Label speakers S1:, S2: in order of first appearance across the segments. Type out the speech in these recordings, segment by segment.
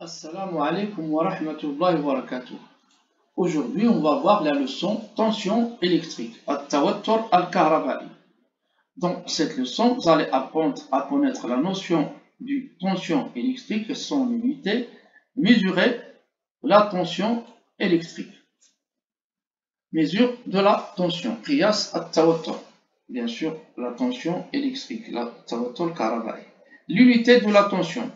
S1: Assalamu alaikum wa rahmatullahi wa barakatuh. Aujourd'hui, on va voir la leçon tension électrique, at-tawattur al-kahrabai. Dans cette leçon, vous allez apprendre à connaître la notion de tension électrique et son unité, mesurer la tension électrique. Mesure de la tension, qiyas at-tawattur. Bien sûr, la tension électrique, la tawattur al-kahrabai. L'unité de la tension.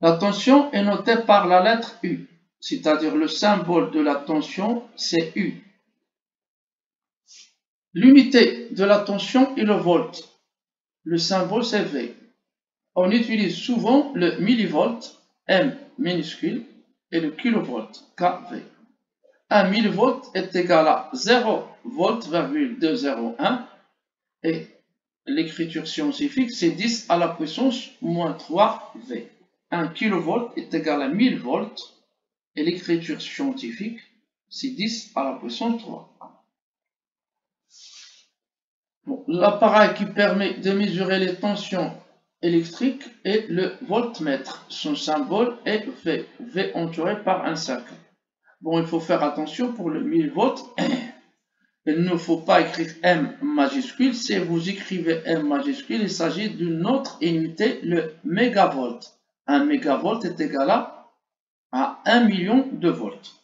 S1: La tension est notée par la lettre U, c'est-à-dire le symbole de la tension, c'est U. L'unité de la tension est le volt. Le symbole, c'est V. On utilise souvent le millivolt, M minuscule, et le kilovolt, KV. 1 millivolt est égal à 0,201 et l'écriture scientifique, c'est 10 à la puissance moins 3 V. 1 kV est égal à 1000 volts et l'écriture scientifique, c'est 10 à la puissance 3. Bon, l'appareil qui permet de mesurer les tensions électriques est le voltmètre. Son symbole est V, V entouré par un cercle. Bon, il faut faire attention pour le 1000 volts. Il ne faut pas écrire M majuscule. Si vous écrivez M majuscule, il s'agit d'une autre unité, le mégavolt. 1 mégavolt est égal à 1 million de volts.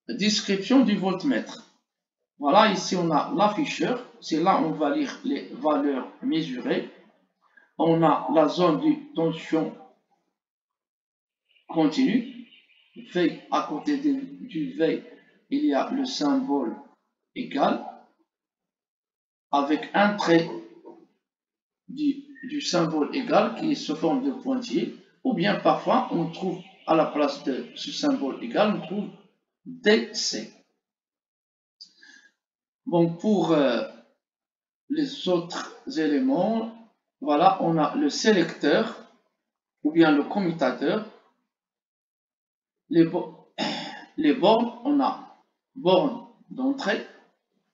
S1: Description du voltmètre. Voilà, ici on a l'afficheur. C'est là où on va lire les valeurs mesurées. On a la zone de tension continue. V, à côté du V, il y a le symbole égal avec un trait du symbole égal qui est sous forme de pointillé, ou bien parfois on trouve à la place de ce symbole égal, on trouve DC. Bon, pour les autres éléments, voilà, on a le sélecteur ou bien le commutateur. Les bornes, on a borne d'entrée,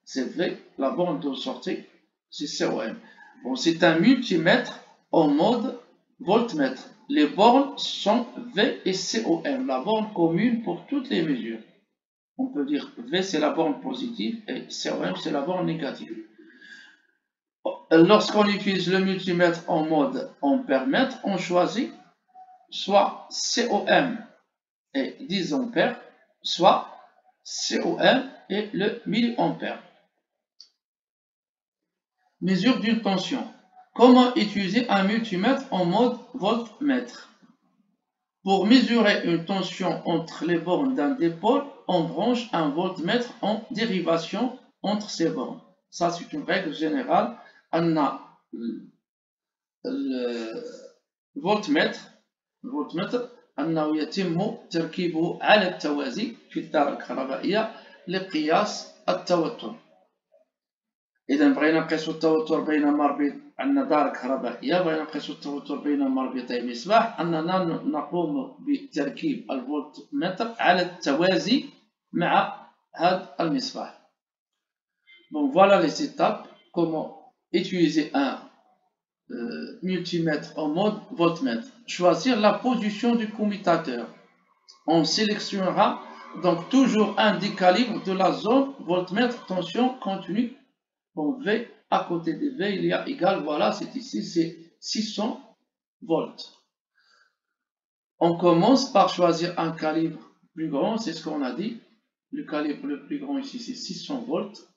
S1: c'est V, la borne de sortie, c'est COM. Bon, c'est un multimètre en mode voltmètre. Les bornes sont V et COM, la borne commune pour toutes les mesures. On peut dire V c'est la borne positive et COM c'est la borne négative. Lorsqu'on utilise le multimètre en mode ampère-mètre, on choisit soit COM et 10 ampères, soit COM et le milliampère. Mesure d'une tension. Comment utiliser un multimètre en mode voltmètre? Pour mesurer une tension entre les bornes d'un dipôle, on branche un voltmètre en dérivation entre ces bornes. Ça, c'est une règle générale. On a le voltmètre أنه يتم تركيبه على التوازي في الدارة الكهربائية لقياس التوتر. إذا بغينا نقيسو التوتر بين مربط، عندنا دارة كهربائية، بغينا نقيسو التوتر بين مربطي مصباح، أننا نقوم بتركيب الفولتمتر على التوازي مع هذا المصباح. Donc voilà les étapes, comment utiliser un multimètre en mode voltmètre. Choisir la position du commutateur. On sélectionnera donc toujours un des calibres de la zone voltmètre tension continue. Bon, V, à côté de V, il y a égal, voilà, c'est ici, c'est 600 volts. On commence par choisir un calibre plus grand, c'est ce qu'on a dit. Le calibre le plus grand ici, c'est 600 volts.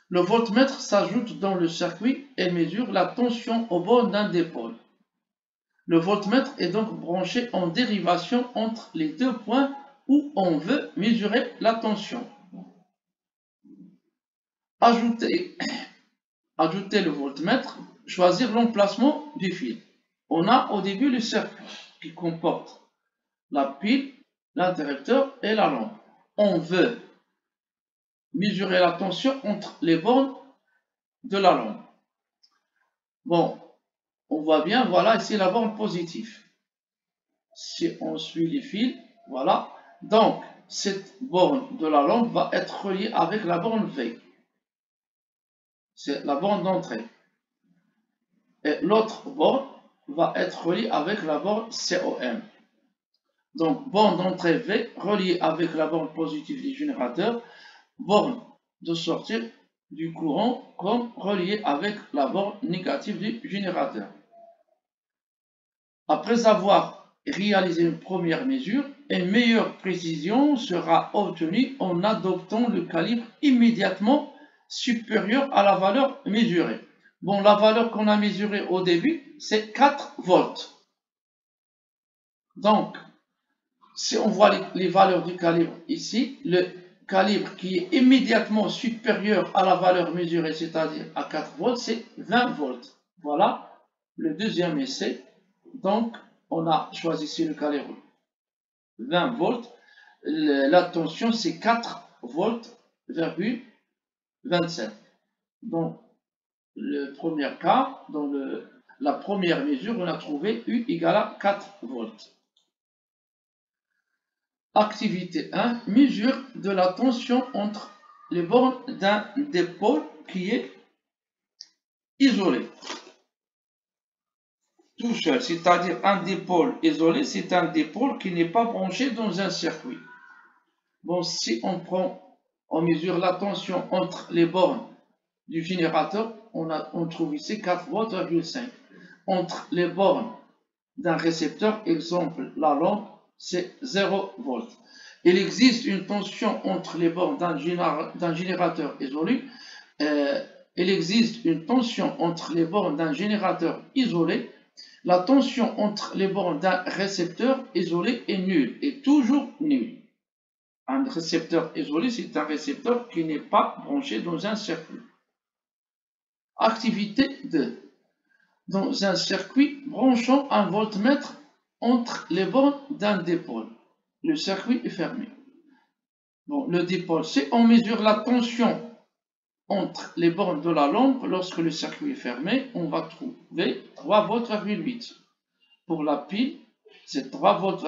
S1: Le voltmètre s'ajoute dans le circuit et mesure la tension au bord d'un dipôle. Le voltmètre est donc branché en dérivation entre les deux points où on veut mesurer la tension. Ajouter le voltmètre, choisir l'emplacement du fil. On a au début le circuit qui comporte la pile, l'interrupteur et la lampe. On veut mesurer la tension entre les bornes de la lampe. Bon, on voit bien, voilà ici la borne positive. Si on suit les fils, voilà. Donc, cette borne de la lampe va être reliée avec la borne V. C'est la borne d'entrée. Et l'autre borne va être relié avec la borne COM. Donc, borne d'entrée V reliée avec la borne positive du générateur, borne de sortie du courant comme reliée avec la borne négative du générateur. Après avoir réalisé une première mesure, une meilleure précision sera obtenue en adoptant le calibre immédiatement supérieur à la valeur mesurée. Bon, la valeur qu'on a mesurée au début, c'est 4 volts. Donc, si on voit les valeurs du calibre ici, le calibre qui est immédiatement supérieur à la valeur mesurée, c'est-à-dire à 4 volts, c'est 20 volts. Voilà le deuxième essai. Donc, on a choisi ici le calibre 20 volts. La tension, c'est 4 volts, 27. Donc, le premier cas, dans la première mesure, on a trouvé U égale à 4 volts. Activité 1, mesure de la tension entre les bornes d'un dipôle qui est isolé. Tout seul, c'est-à-dire un dipôle isolé, c'est un dipôle qui n'est pas branché dans un circuit. Bon, si on mesure la tension entre les bornes du générateur, on trouve ici 4,5 volts. Entre les bornes d'un récepteur, exemple la lampe, c'est 0 volts. Il existe une tension entre les bornes d'un générateur isolé. Il existe une tension entre les bornes d'un générateur isolé. La tension entre les bornes d'un récepteur isolé est nulle, est toujours nulle. Un récepteur isolé, c'est un récepteur qui n'est pas branché dans un circuit. Activité 2. Dans un circuit branchant un voltmètre entre les bornes d'un dipôle. Le circuit est fermé. Bon, le dipôle, si on mesure la tension entre les bornes de la lampe lorsque le circuit est fermé, on va trouver 3,8 volts. Pour la pile, c'est 3,8 volts.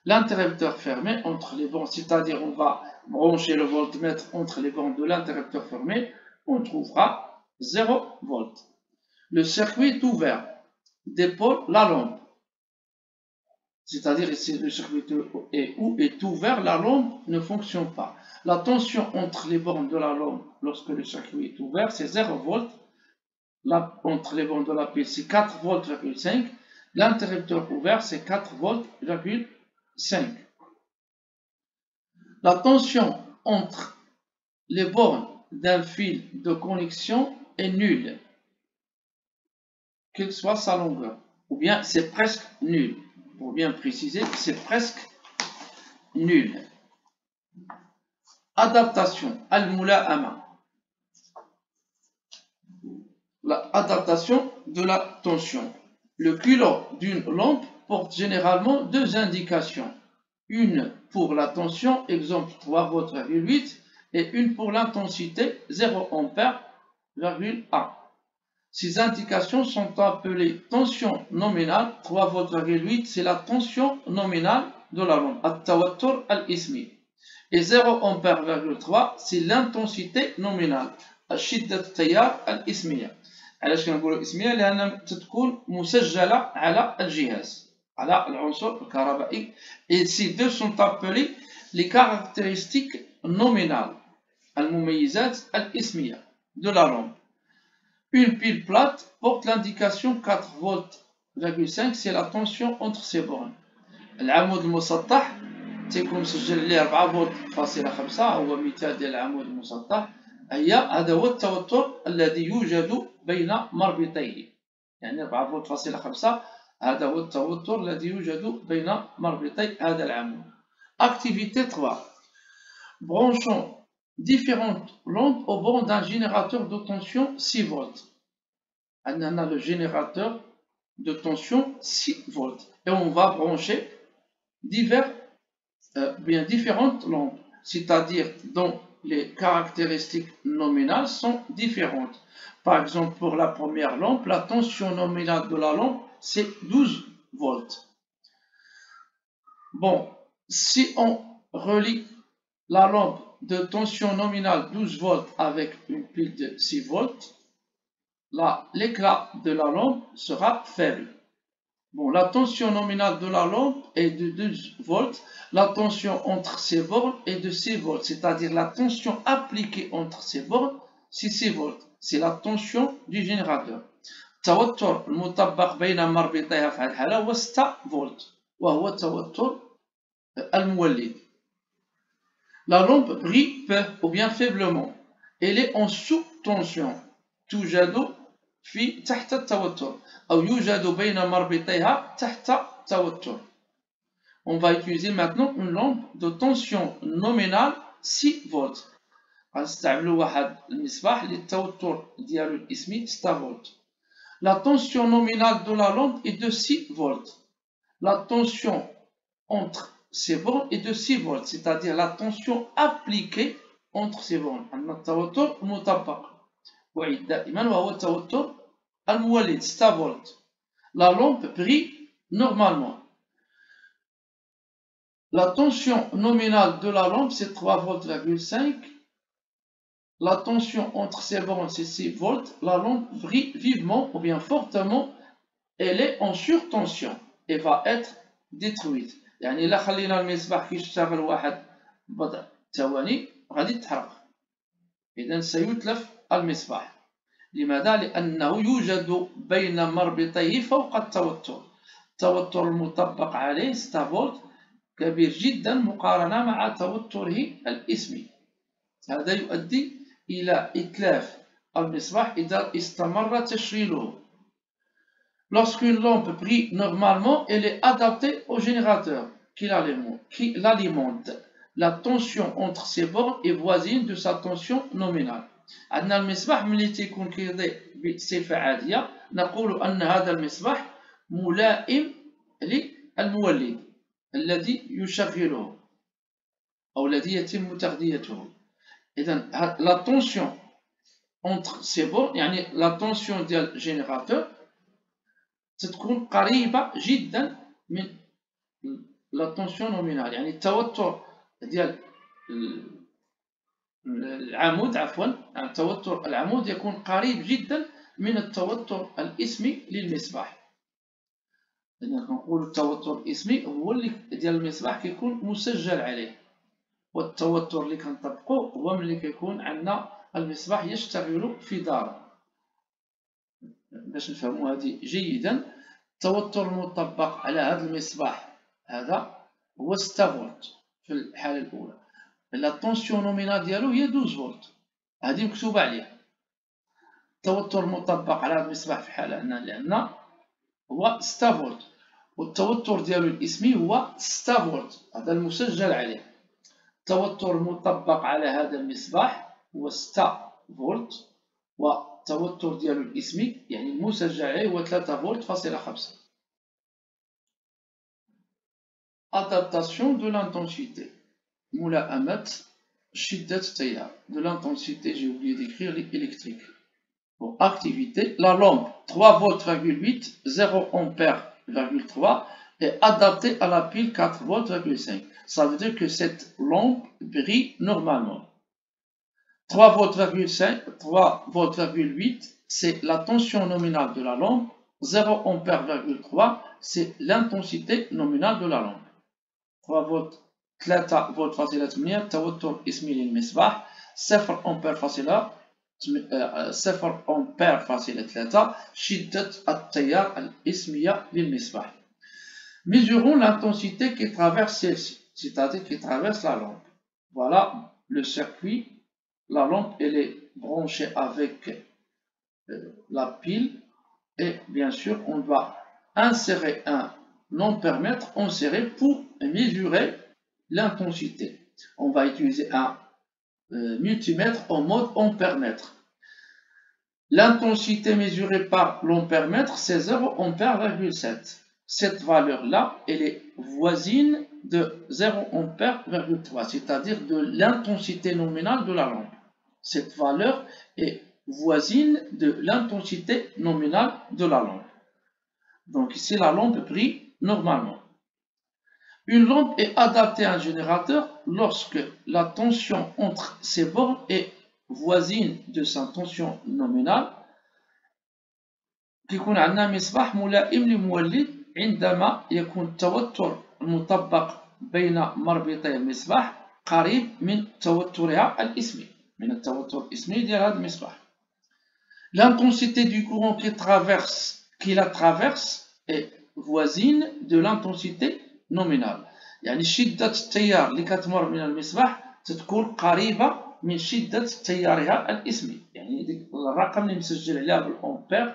S1: L'interrupteur fermé entre les bornes, c'est-à-dire on va brancher le voltmètre entre les bornes de l'interrupteur fermé, on trouvera 0 volts. Le circuit est ouvert, dipôle la lampe. C'est-à-dire ici le circuit est ouvert, la lampe ne fonctionne pas. La tension entre les bornes de la lampe lorsque le circuit est ouvert, c'est 0 volts. Entre les bornes de la pile, c'est 4 volts,5. L'interrupteur ouvert, c'est 4 volts,5. La tension entre les bornes d'un fil de connexion est nulle, quelle soit sa longueur, ou bien c'est presque nul. Pour bien préciser, c'est presque nul. Adaptation, al-mula'ama. L'adaptation de la tension. Le culot d'une lampe porte généralement deux indications. Une pour la tension, exemple 3 volts,8, et une pour l'intensité 0 ampère,1. Ces indications sont appelées tension nominale. 3 volts,8, c'est la tension nominale de la lampe, at-tawattur al-ismi. Et 0 ampère,3, c'est l'intensité nominale, shiddat at-tayar al-ismiya. علاش كنقولوا اسميه؟ لأنها تكون مسجلة على الجهاز، على العنصر الكهربائي. Et ces deux sont appelés les caractéristiques nominales, المميزات الاسمية de la lampe. Une pile plate porte l'indication 4 volts,5, c'est la tension entre ces bornes. العمود المسطح تيكون مسجل عليه 4 فولت,5 هو مثال ديال العمود المسطح. هذا هو التوتر الذي يوجد بين مربطيه، يعني 4 فولت,5 هذا هو التوتر الذي يوجد بين مربطي هذا العمود. Activité 3. Branchons différentes lampes au bord d'un générateur de tension 6 volts. On a le générateur de tension 6 volts et on va brancher différentes lampes, c'est-à-dire dont les caractéristiques nominales sont différentes. Par exemple, pour la première lampe, la tension nominale de la lampe, c'est 12 volts. Bon, si on relie la lampe de tension nominale 12 volts avec une pile de 6 volts, l'éclat de la lampe sera faible. Bon, la tension nominale de la lampe est de 12 volts. La tension entre ces bornes est de 6 volts. C'est-à-dire la tension appliquée entre ces bornes, c'est 6 volts. C'est la tension du générateur. التوتر المطبق بين مربطيها في هذه الحالة هو 6 فولت وهو توتر المولد. La lampe brille peu ou bien faiblement. Elle est en sous-tension. توجد في تحت التوتر أو يوجد بين مربطيها تحت توتر. On va utiliser maintenant une lampe de tension nominale 6 volts. غنستعملوا واحد المصباح للتوتر ديالو الاسمي 6 volts. La tension nominale de la lampe est de 6 volts. La tension entre ces bornes est de 6 volts, c'est-à-dire la tension appliquée entre ces bornes. عندنا التوتر المطبق وعيد دائما وهو التوتر المولد 6 volts. La lampe brille normalement. La tension nominale de la lampe c'est 3 volts,5. La tension entre ces bornes c'est 6 volts. La lampe brille vivement ou bien fortement. Elle est en surtension et va être détruite. يعني إلا خلينا المصباح كيشتغل واحد بضع ثواني غادي تحرق. إذا سيتلف المصباح. لماذا؟ لأنه يوجد بين مربطيه فوق التوتر. التوتر المطبق عليه 6 فولت كبير جدا مقارنة مع توتره الإسمي. هذا يؤدي إلى إتلاف المصباح إذا استمر تشغيله. Lorsqu'une lampe brille normalement, elle est adaptée au générateur qui l'alimente. La tension entre ses bornes est voisine de sa tension nominale. عندنا المصباح ملي تيكون كيضيء بصفة عادية نقول أن هذا المصباح ملائم للمولد الذي يشغله أو الذي يتم تغذيته. إذن la tension entre ces bornes يعني la tension ديال الجينيراتور تكون قريبة جدا من la tension nominale. يعني التوتر ديال العمود توتر العمود يكون قريب جدا من التوتر الاسمي للمصباح. نقول التوتر الاسمي هو اللي ديال المصباح كيكون مسجل عليه، والتوتر اللي كنطبقوه هو ملي كيكون عندنا المصباح يشتغل في دار. باش نفهموا هذه جيدا، التوتر المطبق على هذا المصباح هذا هو 6 فولت في الحالة الأولى. لا طونسيون نومينال ديالو هي 12 فولت، هذه مكتوبة عليه. التوتر المطبق على هذا المصباح في الحالة اللي عندنا هو 6 فولت، والتوتر ديالو الاسمي هو 6 فولت، هذا المسجل عليه. التوتر المطبق على هذا المصباح هو 6 فولت، والتوتر ديالو الاسمي يعني المسجل عليه هو 3 فولت فاصلة 5. Adaptation de l'intensité. ملائمة شدة التيار. De l'intensité, j'ai oublié d'écrire l'électrique. Bon, activité. La lampe 3 volts,8, 0 ampères,3 est adaptée à la pile 4 volts,5. Ça veut dire que cette lampe brille normalement. 3 volts,8, c'est la tension nominale de la lampe. 0 ampères,3, c'est l'intensité nominale de la lampe. 3 volts 3 فولت فاصلة 8 توتر اسمي للمصباح. 0 أمبير فاصلة 0 أمبير فاصلة 3 شدة التيار الاسمية للمصباح. Mesurons l'intensité qui traverse celle-ci, c'est-à-dire qui traverse la lampe. Voilà le circuit. La lampe elle est branchée avec la pile et bien sûr on va insérer un ampèremètre inséré pour mesurer l'intensité. On va utiliser un multimètre en mode ampèremètre. L'intensité mesurée par l'ampèremètre, c'est 0 ampère,7. Cette valeur-là, elle est voisine de 0 ampère,3, c'est-à-dire de l'intensité nominale de la lampe. Cette valeur est voisine de l'intensité nominale de la lampe. Donc ici, la lampe brille normalement. Une lampe est adaptée à un générateur lorsque la tension entre ses bornes est voisine de sa tension nominale. كيكون عندنا مصباح ملائم لمولد عندما يكون التوتر المطبق بين مربطي المصباح قريب من توترها الاسمي، من التوتر الاسمي ديال هذا المصباح. L'intensité du courant qui la traverse est voisine de l'intensité nominale. يعني شدة التيار اللي كتمر من المصباح تتكون قريبة من شدة تيارها الاسمي، يعني ديك الرقم اللي مسجل عليها بالأمبير.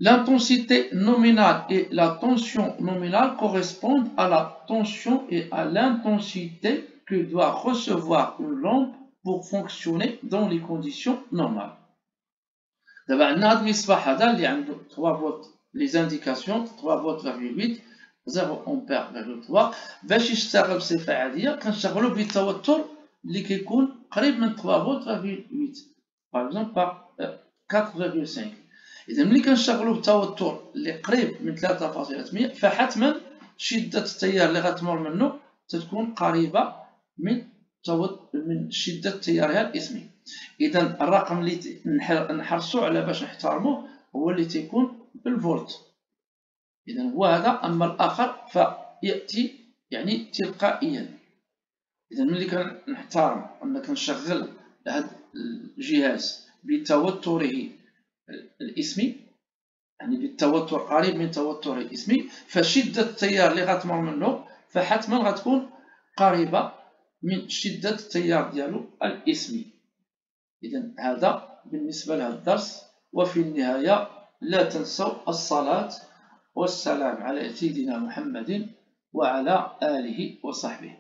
S1: L'intensité nominale et la tension nominale correspondent à la tension et à l'intensité que doit recevoir une lampe pour fonctionner dans les conditions normales. دابا عندنا هذا المصباح هذا اللي عنده 3 فولت لي زانديكاسيون 3 فولت فاغول 8 0 امبير فاغول 3. باش يشتغل بصفه عاديه كنشغلو بالتوتر اللي كيكون قريب من 3 فولت فاغول 8 باغ اكزومبل باغ 4.5. اذا ملي كنشغلو بالتوتر اللي قريب من 3.8 فحتما شده التيار اللي غتمر منه تتكون قريبه من شده تيارها الاسمي. إذا الرقم اللي نحرصو على باش نحترموه هو اللي تيكون بالفولت. إذا هو هذا، أما الآخر فيأتي يعني تلقائيا. إذا ملي كنحترم أن كنشغل هذا الجهاز بتوتره الاسمي، يعني بالتوتر قريب من توتره الاسمي، فشدة التيار اللي غتمر منه فحتما غتكون قريبة من شدة التيار ديالو الاسمي. إذا هذا بالنسبة لهذا الدرس، وفي النهاية لا تنسوا الصلاة والسلام على سيدنا محمد وعلى آله وصحبه.